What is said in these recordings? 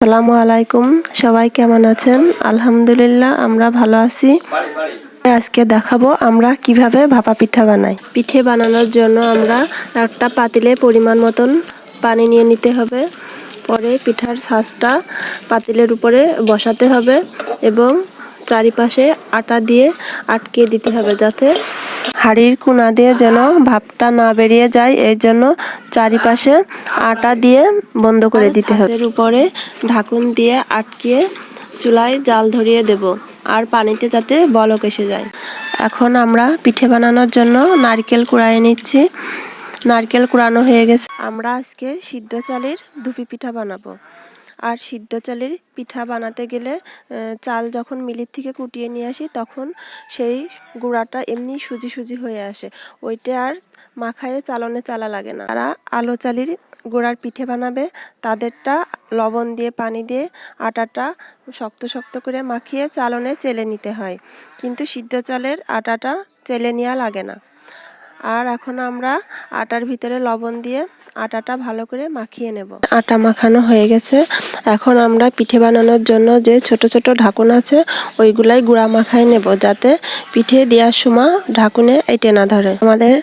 আসসালামু আলাইকুম, সবাই কেমন আছেন? আলহামদুলিল্লাহ আমরা ভালো আছি। আজকে দেখাবো আমরা কিভাবে ভাপা পিঠা বানাই। পিঠে বানানোর জন্য আমরা একটা পাতিলে পরিমাণ মতন পানি নিয়ে নিতে হবে। পরে পিঠার ছাঁচটা পাতিলের উপরে বসাতে হবে এবং চারিপাশে আটা দিয়ে আটকে দিতে হবে, যাতে হাঁড়ির কোনা দিয়ে যেন ভাপটা না বেরিয়ে যায়। এই জন্য চারিপাশে আটা দিয়ে বন্ধ করে দিতে হবে। এর উপরে ঢাকুন দিয়ে আটকিয়ে চুলায় জাল ধরিয়ে দেব, আর পানিতে যাতে বলক এসে যায়। এখন আমরা পিঠে বানানোর জন্য নারকেল কুড়াইয়ে নিচ্ছি। নারকেল কুড়ানো হয়ে গেছে। আমরা আজকে সিদ্ধ চালের ধুপি পিঠা বানাবো। আর সিদ্ধ চালের পিঠা বানাতে গেলে চাল যখন মিলের থেকে কুটিয়ে নিয়ে আসি, তখন সেই গুঁড়াটা এমনি সুজি সুজি হয়ে আসে। ওইটা আর মাখায়ে চালনে চালা লাগে না। যারা আলো চালের গুঁড়ার পিঠে বানাবে তাদেরটা লবণ দিয়ে পানি দিয়ে আটাটা শক্ত শক্ত করে মাখিয়ে চালনে চেলে নিতে হয়, কিন্তু সিদ্ধ চালের আটাটা চেলে নেওয়া লাগে না। আর এখন আমরা আটার ভিতরে লবণ দিয়ে আটাটা ভালো করে মাখিয়ে নেব। আটা মাখানো হয়ে গেছে। এখন আমরা পিঠে বানানোর জন্য যে ছোট ছোট ঢাকুন আছে ওইগুলাই গুঁড়া মাখায় নেব, যাতে পিঠে দেওয়ার সময় ঢাকুনে এঁটে না ধরে। আমাদের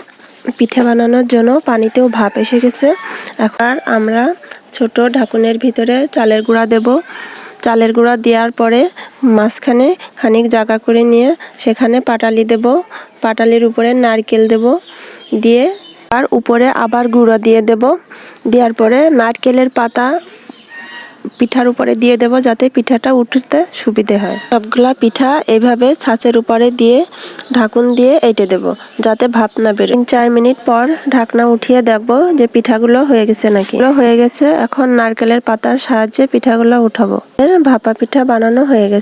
পিঠে বানানোর জন্য পানিতেও ভাপ এসে গেছে। এখন আমরা ছোট ঢাকুনের ভিতরে চালের গুঁড়া দেব। চালের গুঁড়া দেওয়ার পরে মাঝখানে খানিক জায়গা করে নিয়ে সেখানে পাটালি দেব। পাটালির উপরে নারকেল দেব, দিয়ে আর উপরে আবার গুঁড়া দিয়ে দেব। দেওয়ার পরে নারকেলের পাতা পিঠার উপরে দিয়ে দেব, যাতে পিঠাটা উঠতে সুবিধে হয়। সবগুলা পিঠা এইভাবে ছাঁচের উপরে দিয়ে ঢাকুন দিয়ে এঁটে দেব, যাতে ভাপ না বেরোয়। 3-4 মিনিট পর ঢাকনা উঠিয়ে দেখব যে পিঠাগুলো হয়ে গেছে নাকি। হয়ে গেছে। এখন নারকেলের পাতার সাহায্যে পিঠাগুলো উঠাবো। ভাপা পিঠা বানানো হয়ে গেছে।